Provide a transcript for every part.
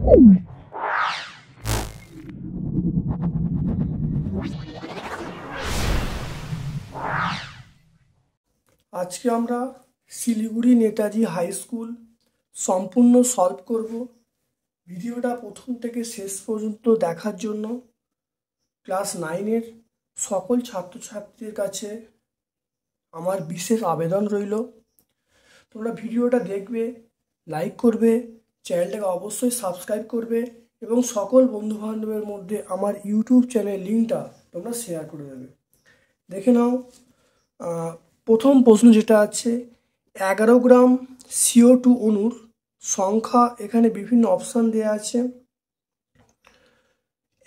আজকে আমরা Siliguri Netaji high school সম্পূর্ণ সলভ করব। ভিডিওটা প্রথম থেকে শেষ পর্যন্ত দেখার জন্য ক্লাস 9-এর সকল ছাত্রছাত্রীদের কাছে আমার বিশেষ আবেদন রইল। তোমরা ভিডিওটা দেখবে, লাইক করবে, চ্যানেলটাকে অবশ্যই সাবস্ক্রাইব করবে এবং সকল বন্ধুবান্ধবের মধ্যে আমার ইউটিউব চ্যানেল লিঙ্কটা তোমরা শেয়ার করে দেবে। দেখে নাও, প্রথম প্রশ্ন যেটা আছে, 11 গ্রাম CO2 অণুর সংখ্যা। এখানে বিভিন্ন অপশান দেওয়া আছে।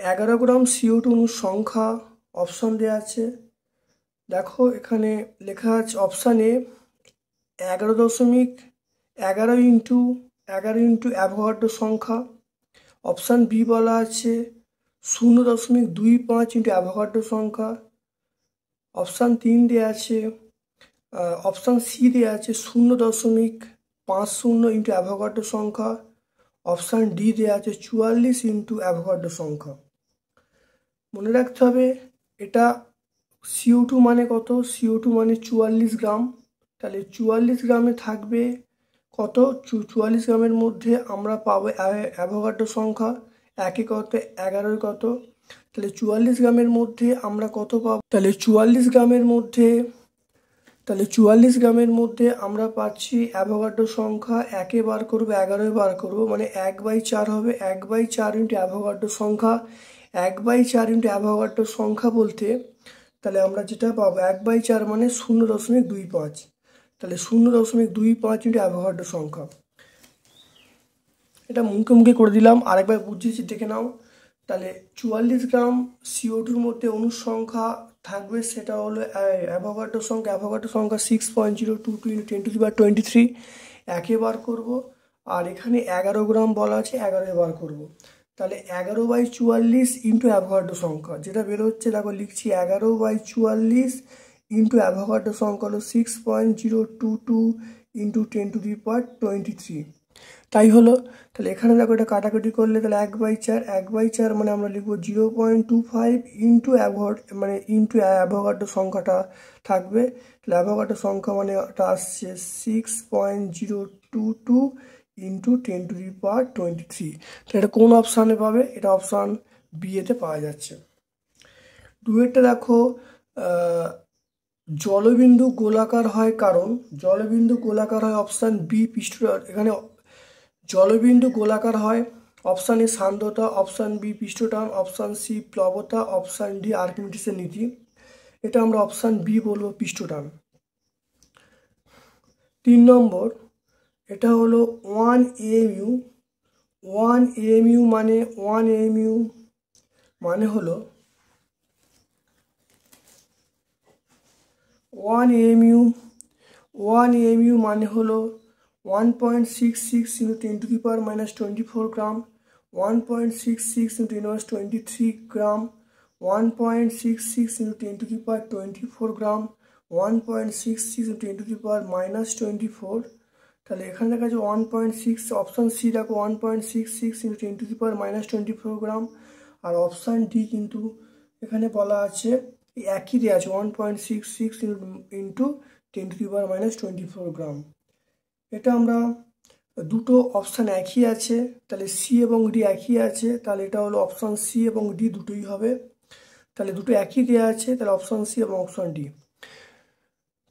11 গ্রাম CO2 অণুর সংখ্যা অপশান দেওয়া আছে। দেখো এখানে লেখা আছে অপশানে 11.11 ইন্টু 11 ইন্টু অ্যাভোগাড্রো সংখ্যা। অপশান বি বলা আছে 0.25 ইন্টু অ্যাভোগাড্রো সংখ্যা। অপশান 3 দেওয়া আছে, অপশান সি দেওয়া আছে 0.50 ইন্টু অ্যাভোগাড্রো সংখ্যা। অপশান ডি দেওয়া আছে 44 ইন্টু অ্যাভোগাড্রো সংখ্যা। মনে রাখতে হবে এটা CO2 মানে কত, CO2 মানে 44 গ্রাম। তাহলে 44 গ্রামে থাকবে কত, 44 গ্রামের মধ্যে আমরা পাবো অ্যাভোগাড্রো সংখ্যা। একে কত, 11 কত, তাহলে 44 গ্রামের মধ্যে আমরা কত পাবো, তাহলে 44 গ্রামের মধ্যে আমরা পাচ্ছি অ্যাভোগাড্রো সংখ্যা। একে বার করবো, 11 বার করবো, মানে 1/4 হবে। 1/4 ইন্টু অ্যাভোগাড্রো সংখ্যা, 1/4 ইন্টু অ্যাভোগাড্রো সংখ্যা বলতে তাহলে আমরা যেটা পাবো 1/4 মানে 0.25। তাহলে 0.25 ইন্টু অ্যাভোগাড্রো সংখ্যা। এটা মুখে মুখে করে দিলাম, আরেকবার বুঝিয়েছি, দেখে নাও। তাহলে 44 গ্রাম CO2-র মধ্যে অণুর সংখ্যা থাকবে, সেটা হলো অ্যাভোগাড্রো সংখ্যা। অ্যাভোগাড্রো সংখ্যা 6.022 ইন্টু 10⁻23। একে বার করবো, আর এখানে 11 গ্রাম বলা আছে, 11 বার করবো। তাহলে 11/44 ইন্টু অ্যাভোগাড্রো সংখ্যা যেটা বেরোচ্ছে, দেখো লিখছি 11/44 ইন্টু অ্যাভোগাড্রো সংখ্যা হলো 6.022 ইন্টু 10⁻23। তাই হলো। তাহলে এখানে দেখো এটা কাটাকুটি করলে তাহলে 1/4 মানে আমরা লিখবো 0.25 ইন্টু ইন্টু অ্যাভোগাড্রো সংখ্যাটা থাকবে। তাহলে অ্যাভোগাড্রো সংখ্যা মানে ওটা আসছে 6.022 ইন্টু 10⁻23। তাহলে এটা কোন অপশানে পাবে, এটা অপশান বি এতে পাওয়া যাচ্ছে। দুয়েরটা দেখো, জলবিন্দু গোলাকার হয় কারণ, জলবিন্দু গোলাকার হয় অপশান বি পৃষ্ঠটান। এখানে জলবিন্দু গোলাকার হয়, অপশান এ সান্দ্রতা, অপশান বি পৃষ্ঠটান, অপশান সি প্লবতা, অপশান ডি আর্কিমিডিসের নীতি। এটা আমরা অপশান বি বলবো, পৃষ্ঠটান। 3 নম্বর, এটা হলো 1 AMU। 1 AMU মানে 1 AMU মানে হলো 1 AMU মানে হলো 1.66 ইন্টু 10⁻24 গ্রাম, 1.66 ইন্টু 10⁻23 গ্রাম, 1.66 ইন্টু 10⁻24 গ্রাম, 1.66 ইন্টু 10⁻24। তাহলে এখানে দেখা যাচ্ছে 1.6, অপশান সি দেখো 1.66 ইন্টু 10⁻24 গ্রাম। আর অপশান ডি কিন্তু এখানে বলা আছে একই দেওয়া আছে 1.66 ইন্টু 10⁻24 গ্রাম। এটা আমরা দুটো অপশান একই আছে, তাহলে সি এবং ডি একই আছে, তাহলে এটা হলো অপশান সি এবং ডি দুটোই হবে। তাহলে দুটো একই দেওয়া আছে, তাহলে অপশান সি এবং অপশান ডি।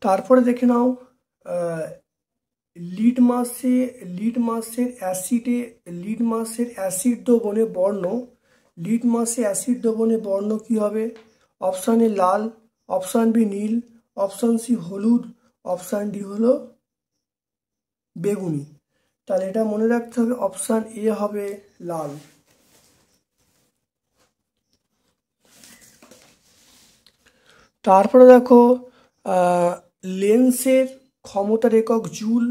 তারপরে দেখে নাও, লিটমাসের অ্যাসিড দ্রবণে বর্ণ, লিটমাসে অ্যাসিড দ্রবণে বর্ণ কি হবে, অপশান এ লাল, অপশান বি নীল, অপশান সি হলুদ, অপশান ডি হলো বেগুনি। তাহলে এটা মনে রাখতে হবে, অপশান এ হবে লাল। তারপরে দেখো, লেন্সের ক্ষমতার একক জুল।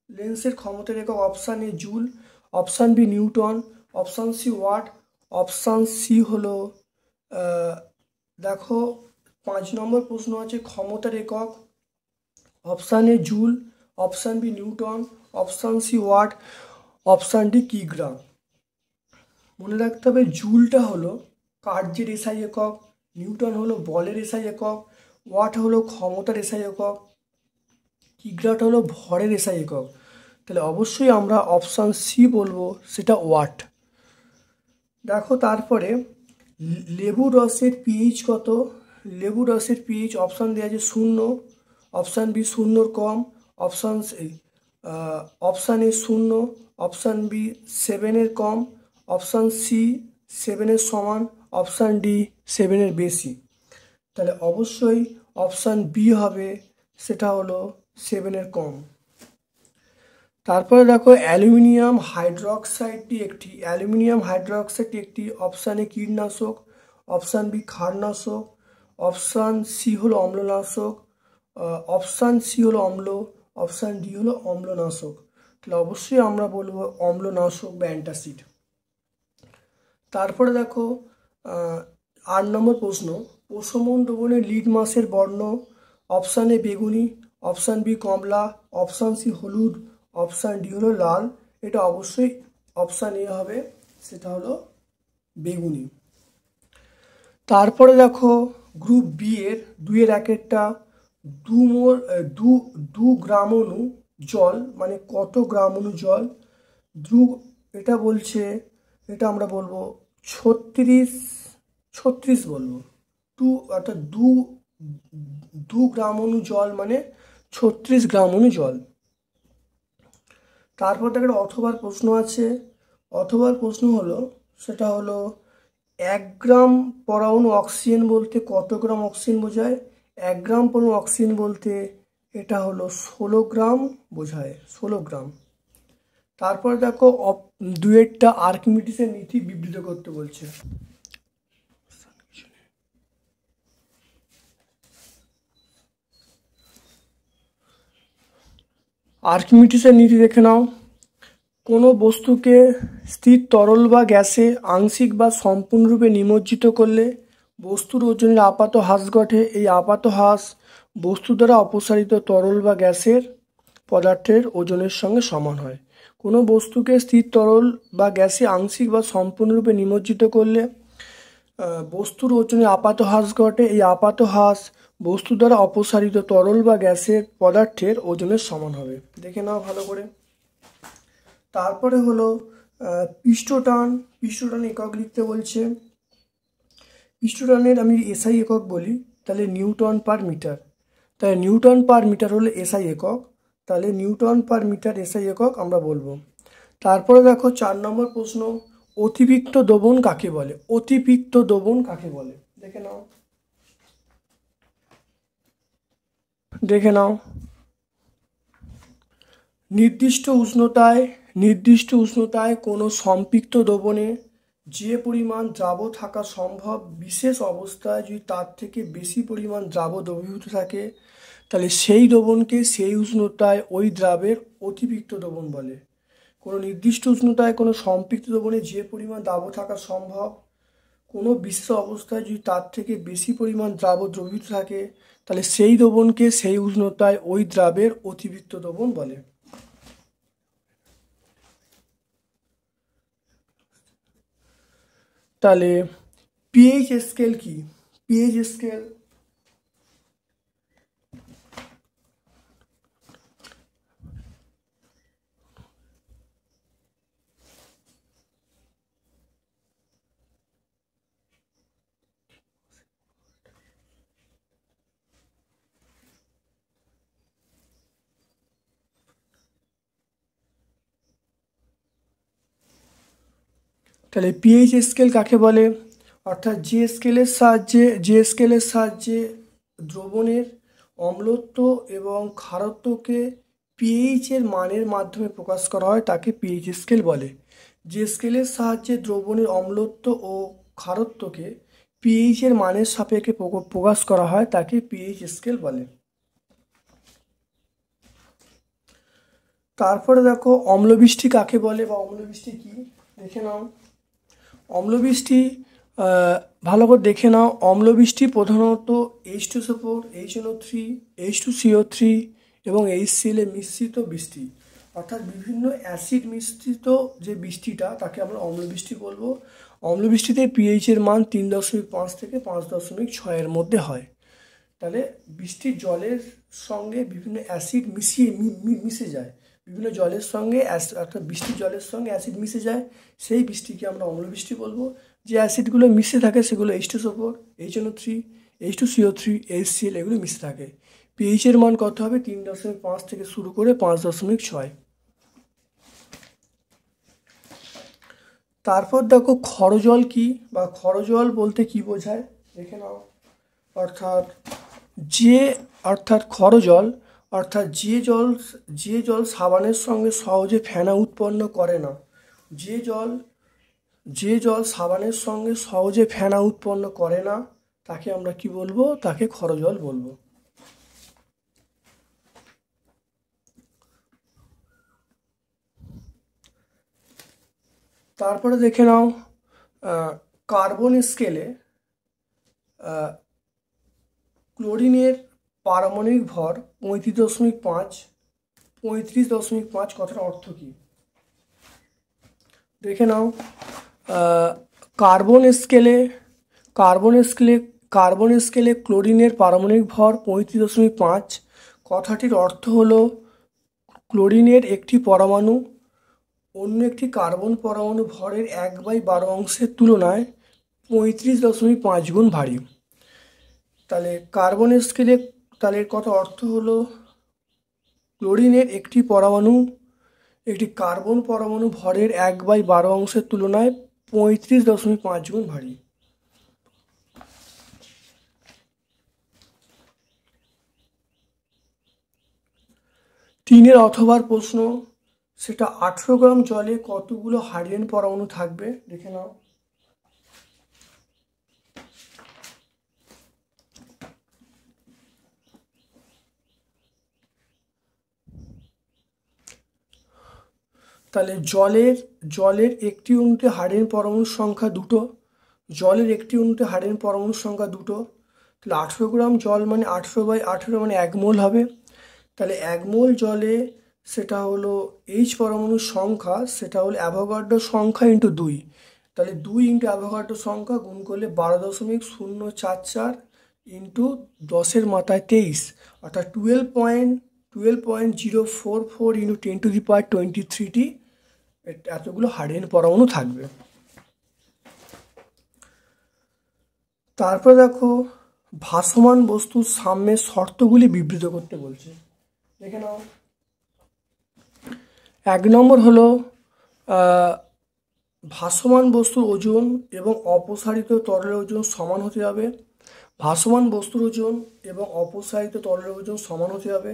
লেন্সের ক্ষমতার একক option A joule, option B newton, option C watt, option C হলো দেখো 5 নম্বর প্রশ্ন আছে ক্ষমতার একক, option A joule, option B newton, option C watt, option D কিগ্রা। মনে রাখতে হবে জুলটা হলো কার্যের এসআই একক, নিউটন হলো বলের এসআই একক, ওয়াট হলো ক্ষমতার এসআই একক, কিগ্রাট হলো ভরের এসআই একক। তাহলে অবশ্যই আমরা অপশান সি বলবো, সেটা ওয়াট। দেখো তারপরে লেবুর রসের পিএইচ কত? লেবুর রসের পিএইচ অপশান দেওয়া আছে 0, অপশান বি 0-র কম, অপশান এ 0, অপশান বি 7-এর কম, অপশান সি 7-এর সমান, অপশান ডি 7-এর বেশি। তাহলে অবশ্যই অপশান বি হবে, সেটা হলো 7-এর কম। তারপরে দেখো অ্যালুমিনিয়াম হাইড্রোক্সাইডটি একটি অপশান এ কীটনাশক, অপশান বি ক্ষারনাশক, অপশান সি হলো অম্লনাশক, অপশান সি হলো অম্ল, অপশান ডি হলো অম্লনাশক। তাহলে অবশ্যই আমরা বলবো অম্লনাশক বা অ্যান্টাসিড। তারপরে দেখো 8 নম্বর প্রশ্ন, প্রশমন দ্রবণের লিটমাসের বর্ণ। অপশান এ বেগুনি, অপশান বি কমলা, অপশান সি হলুদ, অপশান ডি হলো লাল। এটা অবশ্যই অপশান এ হবে, সেটা হলো বেগুনি। তারপরে দেখো গ্রুপ বি এর 2-1 2 গ্রাম অণু জল, মানে কত গ্রাম অণু জল? এটা বলছে, এটা আমরা বলবো 36 বলবো। অর্থাৎ 2 গ্রাম অণু জল মানে 36 গ্রাম অণু জল। তারপর দেখো অথবার প্রশ্ন আছে, অথবার প্রশ্ন হলো, সেটা হলো 1 গ্রাম পরমাণু অক্সিজেন বলতে কত গ্রাম অক্সিজেন বোঝায়? 1 গ্রাম পরমাণু অক্সিজেন বলতে এটা হলো 16 গ্রাম বোঝায়, 16 গ্রাম। তারপর দেখো 2-টা আর্কিমিডিসের নীতি বিবৃত করতে বলছে। আর্কিমিডিসের নীতি দেখে নাও। কোনো বস্তুকে স্থির তরল বা গ্যাসে আংশিক বা সম্পূর্ণরূপে নিমজ্জিত করলে বস্তুর ওজনের আপাত হ্রাস ঘটে। এই আপাত হ্রাস বস্তু দ্বারা অপসারিত তরল বা গ্যাসের পদার্থের ওজনের সঙ্গে সমান হয়। কোনো বস্তুকে স্থির তরল বা গ্যাসে আংশিক বা সম্পূর্ণরূপে নিমজ্জিত করলে বস্তুর ওজনের আপাত হ্রাস ঘটে। এই আপাত হ্রাস বস্তু দ্বারা অপসারিত তরল বা গ্যাসের পদার্থের ওজনের সমান হবে। দেখে নাও ভালো করে। তারপরে হলো পৃষ্ঠটান একক লিখতে বলছে। পৃষ্ঠটানের আমি এসআই একক বলি, তাহলে নিউটন পার মিটার। তাহলে নিউটন পার মিটার হলো এসআই একক, তাহলে নিউটন পার মিটার এসআই একক আমরা বলবো। তারপরে দেখো 4 নম্বর প্রশ্ন, অতিরিক্ত দ্রবণ কাকে বলে? অতিরিক্ত দ্রবণ কাকে বলে? দেখে নাও। নির্দিষ্ট উষ্ণতায় কোনো সম্পৃক্ত দ্রবণে যে পরিমাণ দ্রাব্য থাকা সম্ভব, বিশেষ অবস্থায় যদি তার থেকে বেশি পরিমাণ দ্রাব্য দ্রবীভূত থাকে, তাহলে সেই দ্রবণকে সেই উষ্ণতায় ওই দ্রাবের অতিরিক্ত দ্রবণ বলে। কোনো নির্দিষ্ট উষ্ণতায় কোনো সম্পৃক্ত দ্রবণে যে পরিমাণ দ্রাব্য থাকা সম্ভব, কোনো বিশেষ অবস্থায় যদি তার থেকে বেশি পরিমাণ দ্রাব্য দ্রবীভূত থাকে, তাহলে সেই দ্রবণকে সেই উষ্ণতায় ওই দ্রাবের অতিরিক্ত দ্রবণ বলে। তাহলে পিএইচ স্কেল কি? পিএইচ স্কেল তাহলে পিএইচ স্কেল কাকে বলে? অর্থাৎ যে স্কেলের সাহায্যে দ্রবণের অম্লত্ব এবং ক্ষারত্বকে পিএইচ এর মানের মাধ্যমে প্রকাশ করা হয় তাকে পিএইচ স্কেল বলে। যে স্কেলের সাহায্যে দ্রবণের অম্লত্ব ও ক্ষারত্বকে পিএইচ এর মানের সাপেক্ষে প্রকাশ করা হয় তাকে পিএইচ স্কেল বলে। তারপরে দেখো অম্লবৃষ্টি কাকে বলে বা অম্লবৃষ্টি কি দেখে নাও। অম্লবৃষ্টি ভালো করে দেখে নাও। অম্লবৃষ্টি প্রধানত H2SO4, HNO3, H2CO3 এবং HCl মিশ্রিত বৃষ্টি। অর্থাৎ বিভিন্ন অ্যাসিড মিশ্রিত যে বৃষ্টিটা তাকে আমরা অম্লবৃষ্টি বলবো। অম্লবৃষ্টিতে পিএইচের মান 3.5 থেকে 5.6 মধ্যে হয়। তাহলে বৃষ্টির জলের সঙ্গে বিভিন্ন অ্যাসিড মিশে যায়, বিভিন্ন জলের সঙ্গে অর্থাৎ বৃষ্টির জলের সঙ্গে অ্যাসিড মিশে যায়, সেই বৃষ্টিকে আমরা অম্লবৃষ্টি বলবো। যে অ্যাসিডগুলো মিশে থাকে সেগুলো H2SO4, HNO3, H2CO3, HCl এগুলো মিশে থাকে। পিএইচের মান কত হবে? 3.5 থেকে শুরু করে 5.6। তারপর দেখো ক্ষরজল কি, বা ক্ষরজল বলতে কি বোঝায় দেখে নাও। অর্থাৎ ক্ষরজল অর্থাৎ যে জল সাবানের সঙ্গে সহজে ফেনা উৎপন্ন করে না, যে জল সাবানের সঙ্গে সহজে ফেনা উৎপন্ন করে না তাকে আমরা কি বলবো? তাকে ক্ষরজল বলবো। তারপরে দেখে নাও কার্বন স্কেলে ক্লোরিনের পারমাণবিক ভর 35.5 কথার অর্থ কী দেখে নাও। কার্বন স্কেলে ক্লোরিনের পারমাণবিক ভর 35.5 কথাটির অর্থ হলো ক্লোরিনের একটি পরমাণু অন্য একটি কার্বন পরমাণু ভরের 1/12 অংশের তুলনায় 35.5 গুণ ভারী। তাহলে কার্বন স্কেলে তাহলে কথা অর্থ হলো ক্লোরিনের একটি কার্বন পরমাণু ভরের 1/12 অংশের তুলনায় 35.5 গুণ ভারী। তিনের অথবার প্রশ্ন, সেটা 18 গ্রাম জলে কতগুলো হাইড্রোজেন পরমাণু থাকবে দেখে নাও। তাহলে জলের একটি অণুতে হাইড্রোজেন পরমাণুর সংখ্যা দুটো, তাহলে 18 গ্রাম জল মানে 18/18 মানে 1 মোল হবে। তাহলে 1 মোল জলে সেটা হলো H পরমাণুর সংখ্যা, সেটা হলো অ্যাভোগাড্রো সংখ্যা ইন্টু 2, তাহলে 2 ইন্টু অ্যাভোগাড্রো সংখ্যা গুণ করলে 12.044 ইন্টু 10 × 23, অর্থাৎ 12.044 ইন্টু 10⁻23টি এতগুলো হাইড্রোজেন পরমাণু থাকবে। তারপর দেখো ভাসমান বস্তুর সাম্যের শর্তগুলি বিবৃত করতে বলছে দেখে নাও। 1 নম্বর হলো ভাসমান বস্তুর ওজন এবং অপসারিত তরলের ওজন সমান হতে হবে। ভাসমান বস্তুর ওজন এবং অপসারিত তরলের ওজন সমান হতে হবে।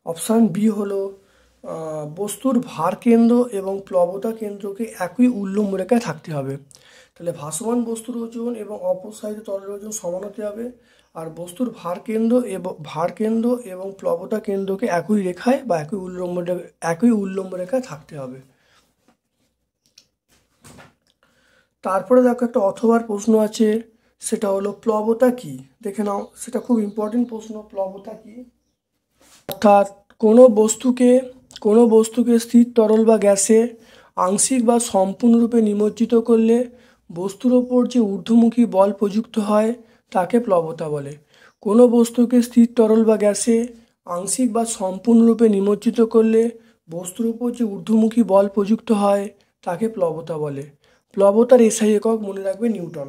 অপশান বি হলো বস্তুর ভার কেন্দ্র এবং প্লবতা কেন্দ্রকে একই উল্লম্ব রেখায় থাকতে হবে। তাহলে ভাসমান বস্তুর ওজন এবং অপসারিত তরলের ওজন সমান হতে হবে, আর বস্তুর ভার কেন্দ্র এবং প্লবতা কেন্দ্রকে একই রেখায় বা একই উল্লম্ব রেখায় থাকতে হবে। তারপরে দেখো একটা অথবার প্রশ্ন আছে, সেটা হলো প্লবতা কি দেখে নাও। সেটা খুব ইম্পর্টেন্ট প্রশ্ন, প্লবতা কি। অর্থাৎ কোনো বস্তুকে স্থির তরল বা গ্যাসে আংশিক বা সম্পূর্ণরূপে নিমজ্জিত করলে বস্তুর ওপর যে ঊর্ধ্বমুখী বল প্রযুক্ত হয় তাকে প্লবতা বলে। কোনো বস্তুকে স্থির তরল বা গ্যাসে আংশিক বা সম্পূর্ণরূপে নিমজ্জিত করলে বস্তুর উপর যে ঊর্ধ্বমুখী বল প্রযুক্ত হয় তাকে প্লবতা বলে। প্লবতার এসআই একক মনে রাখবে নিউটন।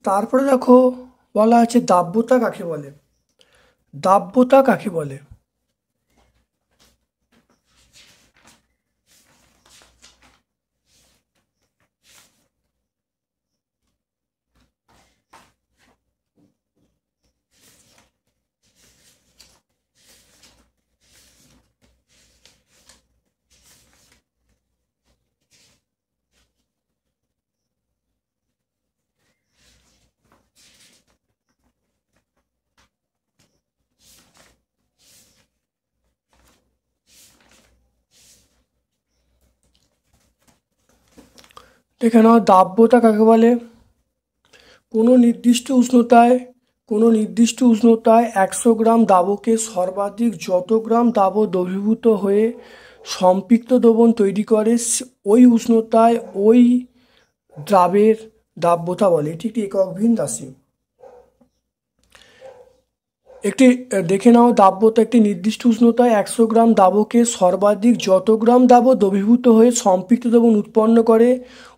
তারপরে দেখো বলা আছে দাব্যতা কাকে বলে। দেখে নাও দাব্যতা কাকে বলে। কোনো নির্দিষ্ট উষ্ণতায় কোনো নির্দিষ্ট উষ্ণতায় 100 গ্রাম দাবকে সর্বাধিক যত গ্রাম দাবক দ্রবীভূত হয়ে সম্পৃক্ত দ্রবণ তৈরি করে ওই উষ্ণতায় ওই দ্রাবের দাব্যতা বলে। এটি একটি এককভিন্ন রাশি। একটি দেখে নাও, দাব্যতা একটি নির্দিষ্ট উষ্ণতায় 100 গ্রাম দাবকে সর্বাধিক যত গ্রাম দাবক দ্রবীভূত হয়ে সম্পৃক্ত দ্রবণ উৎপন্ন করে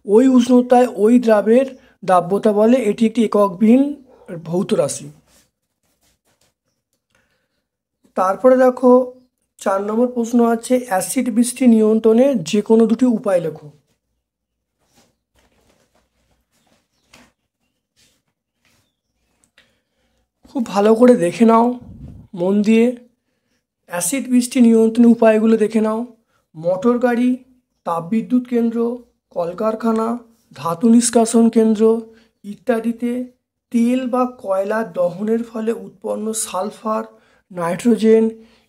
ওই উষ্ণতায় ওই দ্রাবের দাব্যতা বলে। এটি একটি এককভিন্ন ভৌত রাশি। তারপরে দেখো 4 নম্বর প্রশ্ন আছে, অ্যাসিড বৃষ্টি নিয়ন্ত্রণের যে কোনো দুটি উপায় লেখো। খুব ভালো করে দেখে নাও মন দিয়ে, অ্যাসিড বৃষ্টি নিয়ন্ত্রণের উপায়গুলো দেখে নাও। মোটর গাড়ি, তাপবিদ্যুৎ কেন্দ্র, কলকারখানা, ধাতু নিষ্কাশন কেন্দ্র ইত্যাদিতে তেল বা কয়লার দহনের ফলে উৎপন্ন সালফার, নাইট্রোজেন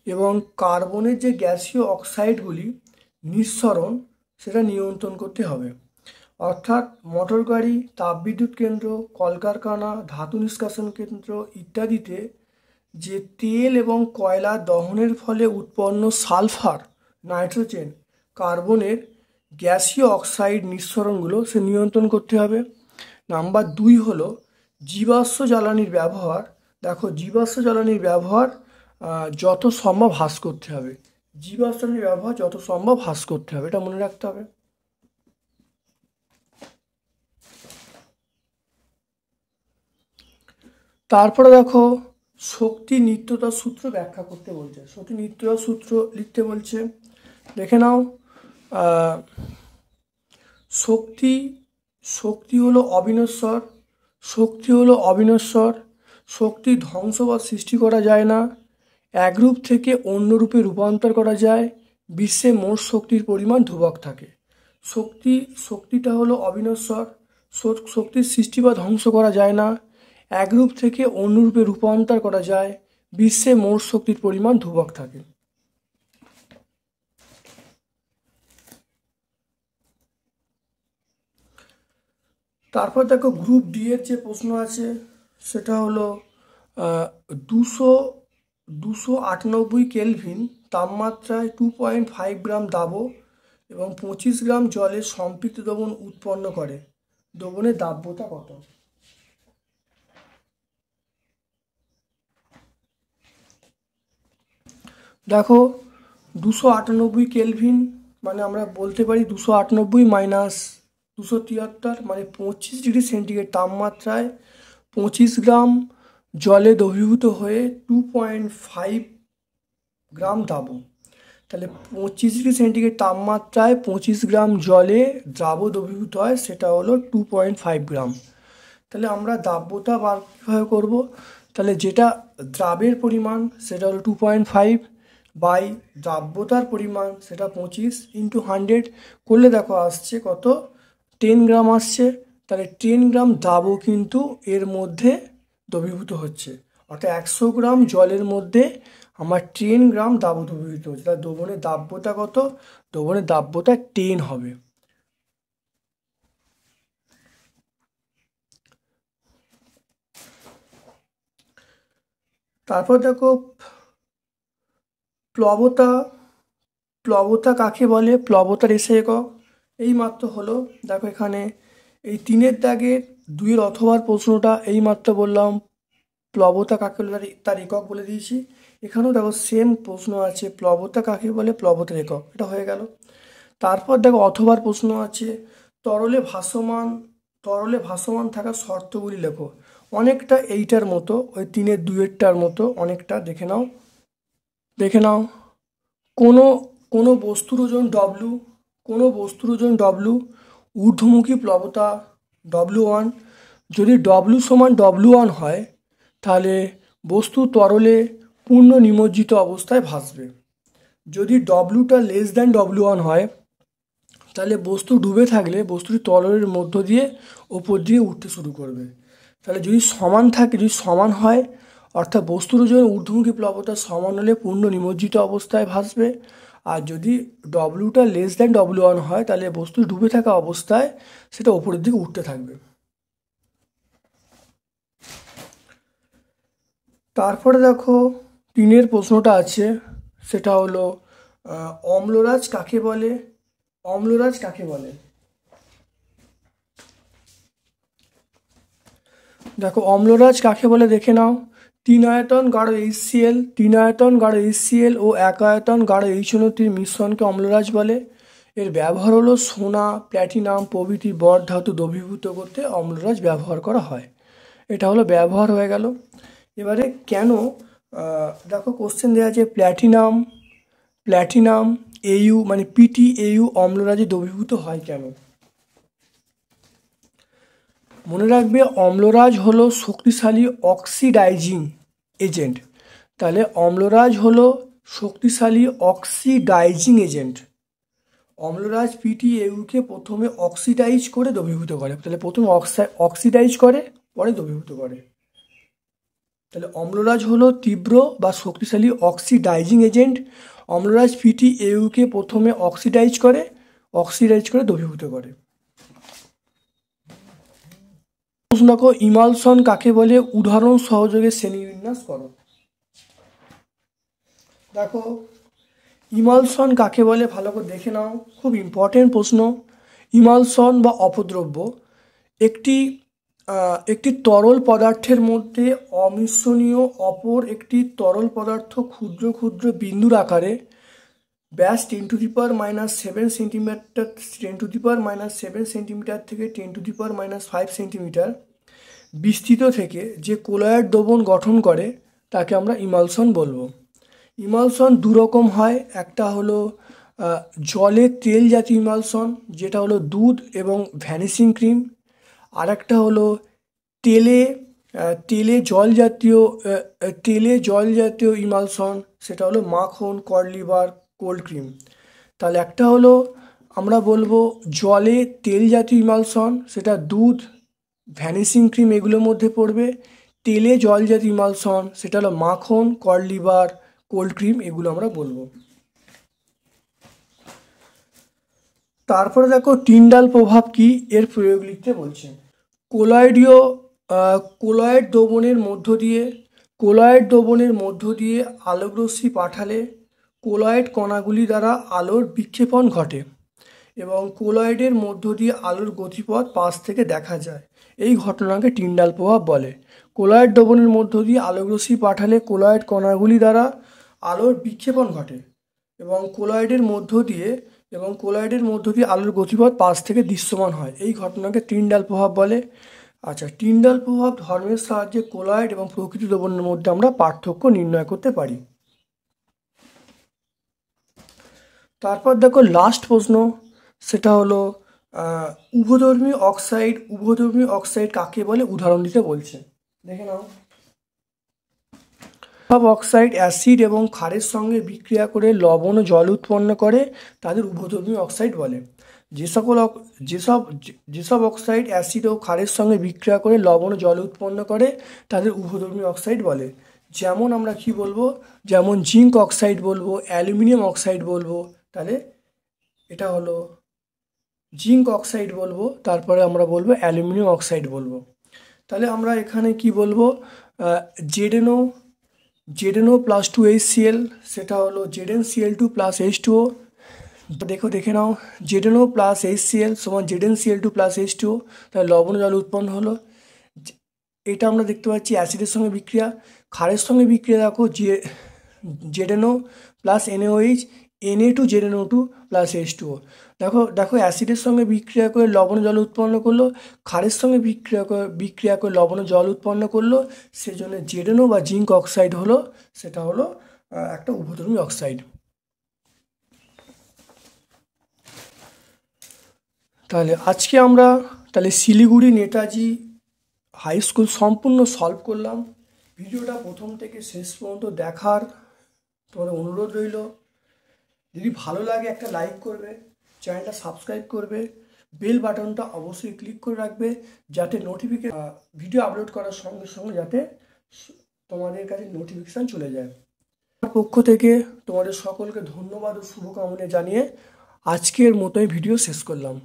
এবং কার্বনের যে গ্যাসীয় অক্সাইডগুলি নিঃসরণ সেটা নিয়ন্ত্রণ করতে হবে। অর্থাৎ মোটর গাড়ি, তাপবিদ্যুৎ কেন্দ্র, কলকারখানা, ধাতু নিষ্কাশন কেন্দ্র ইত্যাদিতে যে তেল এবং কয়লা দহনের ফলে উৎপন্ন সালফার, নাইট্রোজেন, কার্বনের গ্যাসীয় অক্সাইড নিঃসরণগুলো সে নিয়ন্ত্রণ করতে হবে। নাম্বার 2 হলো জীবাশ্ম জ্বালানির ব্যবহার। দেখো, জীবাশ্ম জ্বালানির ব্যবহার যত সম্ভব হ্রাস করতে হবে। জীবাশ্ম জ্বালানির ব্যবহার যত সম্ভব হ্রাস করতে হবে, এটা মনে রাখতে হবে। তারপরে দেখো, শক্তি নিত্যতার সূত্র ব্যাখ্যা করতে বলছে। শক্তি নিত্যতার সূত্র লিখতে বলছে, দেখে নাও। শক্তি হলো অবিনশ্বর। শক্তি হলো অবিনশ্বর। শক্তি ধ্বংস বা সৃষ্টি করা যায় না, এক রূপ থেকে অন্য রূপে রূপান্তর করা যায়। বিশ্বে মোট শক্তির পরিমাণ ধ্রুবক থাকে। শক্তিটা হলো অবিনশ্বর। শক্তির সৃষ্টি বা ধ্বংস করা যায় না, এক রূপ থেকে অন্য রূপে রূপান্তর করা যায়। বিশ্বে মোট শক্তির পরিমাণ ধ্রুবক থাকে। তারপর দেখো, গ্রুপ ডি এর যে প্রশ্ন আছে সেটা হলো 298 কেলভিন তাপমাত্রায় 2.5 গ্রাম দাবক এবং 25 গ্রাম জলে সম্পৃক্ত দ্রবণ উৎপন্ন করে, দ্রবণের দাব্যতা কত? দেখো, 298 কেলভিন মানে আমরা বলতে পারি 298 মাইনাস 273 মানে 25 ডিগ্রি সেন্টিগ্রেড তাপমাত্রায় 25 গ্রাম জলে দ্রবীভূত হয়ে 2.5 গ্রাম দাবক। তাহলে 25 ডিগ্রি সেন্টিগ্রেড তাপমাত্রায় 25 গ্রাম জলে দ্রাবক দ্রবীভূত হয়, সেটা হলো 2.5 গ্রাম। তাহলে আমরা দাব্যতা বার কীভাবে করবো? তাহলে যেটা দ্রাবের পরিমাণ সেটা হলো 2.5 বাই দ্রাব্যতার পরিমাণ সেটা 25 ইন্টু 100 করলে দেখো আসছে কত, 10 গ্রাম আসছে। তাহলে 10 গ্রাম দাবও কিন্তু এর মধ্যে দ্রবীভূত হচ্ছে। অর্থাৎ 100 গ্রাম জলের মধ্যে আমার 10 গ্রাম দাব দ্রবীভূত হচ্ছে। তাহলে দ্রবণের দাব্যতা কত? দ্রবণের দাব্যতা 10 হবে। তারপর দেখো, প্লবতা কাকে বলে? প্লবতার এসে একক এই মাত্র হলো। দেখো এখানে এই 3-এর দাগের 2-এর অথবার প্রশ্নটা এই মাত্র বললাম, প্লবতা কাকে বলে তার একক বলে দিয়েছি। এখানেও দেখো সেম প্রশ্ন আছে, প্লবতা কাকে বলে, প্লবতার একক, এটা হয়ে গেল। তারপর দেখো অথবার প্রশ্ন আছে, তরলে ভাসমান থাকা শর্তগুলি লেখো। অনেকটা এইটার মতো, ওই 3-এর 2-এরটার মতো অনেকটা। দেখে নাও, কোনো বস্তুর ওজন ডব্লু, ঊর্ধ্বমুখী প্লবতা W1। যদি W সমান W1 হয় তাহলে বস্তু তরলে পূর্ণ নিমজ্জিত অবস্থায় ভাসবে। যদি ডব্লুটা লেস দ্যান W1 হয় তাহলে বস্তু ডুবে থাকলে বস্তুটি তরলের মধ্য দিয়ে ওপর দিয়ে উঠতে শুরু করবে। তাহলে যদি সমান হয় অর্থাৎ বস্তুর ওজন ঊর্ধ্বমুখী প্লবতা সমান হলে পূর্ণ নিমজ্জিত অবস্থায় ভাসবে। আর যদি ডব্লুটা লেস দ্যান W1 হয় তাহলে বস্তু ডুবে থাকা অবস্থায় সেটা ওপরের দিকে উঠতে থাকবে। তারপরে দেখো 3-এর প্রশ্নটা আছে, সেটা হলো অম্লরাজ কাকে বলে? অম্লরাজ কাকে বলে? দেখো অম্লরাজ কাকে বলে দেখে নাও। 3 আয়তন গাঢ় HCl, 3 আয়তন গাঢ় HCl ও 1 আয়তন গাঢ় H2O3 মিশ্রণকে অম্লরাজ বলে। এর ব্যবহার হলো সোনা, প্ল্যাটিনাম প্রভৃতি বড় ধাতু দ্রবীভূত করতে অম্লরাজ ব্যবহার করা হয়। এটা হলো ব্যবহার হয়ে গেল। এবারে কেন, দেখো কোশ্চেন দেওয়া আছে প্ল্যাটিনাম AU মানে PtAU অম্লরাজে দ্রবীভূত হয় কেন? মনে রাখবে অম্লরাজ হলো শক্তিশালী অক্সিডাইজিং এজেন্ট। তাহলে অম্লরাজ হলো শক্তিশালী অক্সিডাইজিং এজেন্ট। অম্লরাজ PtAUকে প্রথমে অক্সিডাইজ করে দ্রবীভূত করে। তাহলে প্রথমে অক্সিডাইজ করে, পরে দ্রবীভূত করে। তাহলে অম্লরাজ হলো তীব্র বা শক্তিশালী অক্সিডাইজিং এজেন্ট। অম্লরাজ PtAUকে প্রথমে অক্সিডাইজ করে দ্রবীভূত করে। প্রশ্ন দেখো ইমালশন কাকে বলে? উদাহরণ সহযোগে শ্রেণীবিন্যাস করো। দেখো ইমালশন কাকে বলে ভালো করে দেখে নাও, খুব ইম্পর্টেন্ট প্রশ্ন। ইমালশন বা অপদ্রব্য একটি তরল পদার্থের মধ্যে অমিশ্রণীয় অপর একটি তরল পদার্থ ক্ষুদ্র ক্ষুদ্র বিন্দুর আকারে ব্যাস 10⁻⁷ সেন্টিমিটার 10⁻⁷ সেন্টিমিটার থেকে 10⁻⁵ সেন্টিমিটার বিস্তৃত থেকে যে কোলয়েড দ্রবণ গঠন করে তাকে আমরা ইমালশন বলবো। ইমালশন দুরকম হয়, একটা হলো জলে তেল জাতীয় ইমালশন, যেটা হলো দুধ এবং ভ্যানিশিং ক্রিম। আর একটা হলো তেলে জল জাতীয় ইমালশন, সেটা হলো মাখন, কড লিভার, কোল্ড ক্রিম। তাহলে একটা হলো আমরা বলবো জলে তেল জাতীয় ইমালশন, সেটা দুধ, ভ্যানিশিং ক্রিম এগুলোর মধ্যে পড়বে। তেলে জল জাতীয় ইমালশন, সেটা হলো মাখন, কড লিভার, কোল্ড ক্রিম এগুলো আমরা বলবো। তারপরে দেখো টিন্ডাল প্রভাব কি, এর প্রয়োগ লিখতে বলছে। কোলয়েড দ্রবণের মধ্য দিয়ে আলোকরশ্মি পাঠালে কোলয়েড কণাগুলি দ্বারা আলোর বিক্ষেপণ ঘটে এবং কোলয়েডের মধ্য দিয়ে আলোর গতিপথ পাশ থেকে দেখা যায়। এই ঘটনাকে টিন্ডাল প্রভাব বলে। কোলয়েড দ্রবণের মধ্য দিয়ে আলোকরশ্মি পাঠালে কোলয়েড কণাগুলি দ্বারা আলোর বিক্ষেপণ ঘটে এবং কোলয়েডের মধ্য দিয়ে আলোর গতিপথ পাশ থেকে দৃশ্যমান হয়। এই ঘটনাকে টিন্ডাল প্রভাব বলে। আচ্ছা, টিন্ডাল প্রভাব ধর্মের সাহায্যে কোলয়েড এবং প্রকৃত দ্রবণের মধ্যে আমরা পার্থক্য নির্ণয় করতে পারি। তারপর দেখো লাস্ট প্রশ্ন, সেটা হলো উভধর্মী অক্সাইড কাকে বলে? উদাহরণ দিতে বলছে, দেখে নাও। সব অক্সাইড অ্যাসিড এবং ক্ষারের সঙ্গে বিক্রিয়া করে লবণ ও জল উৎপন্ন করে তাদের উভধর্মী অক্সাইড বলে। যেসব অক্সাইড অ্যাসিড ও ক্ষারের সঙ্গে বিক্রিয়া করে লবণ ও জল উৎপন্ন করে তাদের উভধর্মী অক্সাইড বলে। যেমন আমরা কি বলবো, যেমন জিঙ্ক অক্সাইড বলবো, অ্যালুমিনিয়াম অক্সাইড বলবো। তাহলে এটা হলো জিঙ্ক অক্সাইড বলবো, তারপরে আমরা বলবো অ্যালুমিনিয়াম অক্সাইড বলবো। তাহলে আমরা এখানে কি বলবো, ZnO + 2HCl, সেটা হলো ZnCl2 + H2O। দেখে নাও, ZnO + HCl সমান ZnCl2 + H2O। তাহলে লবণ জল উৎপন্ন হলো। এটা আমরা দেখতে পাচ্ছি অ্যাসিডের সঙ্গে বিক্রিয়া। ক্ষারের সঙ্গে বিক্রিয়া দেখো ZnO + NaOH, Na2ZnO2 + H2O। দেখো অ্যাসিডের সঙ্গে বিক্রিয়া করে লবণ জল উৎপন্ন করলো, ক্ষারের সঙ্গে বিক্রিয়া করে লবণ জল উৎপন্ন করলো। সেজন্য ZnO বা জিঙ্ক অক্সাইড হলো, সেটা হলো একটা উভধর্মী অক্সাইড। তাহলে আজকে আমরা শিলিগুড়ি নেতাজি হাই স্কুল সম্পূর্ণ সলভ করলাম। ভিডিওটা প্রথম থেকে শেষ পর্যন্ত দেখার তোমাদের অনুরোধ রইল। যদি ভালো লাগে একটা লাইক করবে, চ্যানেলটা সাবস্ক্রাইব করবে, বেল বাটনটা অবশ্যই ক্লিক করে রাখবে যাতে ভিডিও আপলোড করার সঙ্গে সঙ্গে যাতে তোমাদের কাছে নোটিফিকেশান চলে যায়। আমার পক্ষ থেকে তোমাদের সকলকে ধন্যবাদ ও শুভকামনা জানিয়ে আজকের মতোই ভিডিও শেষ করলাম।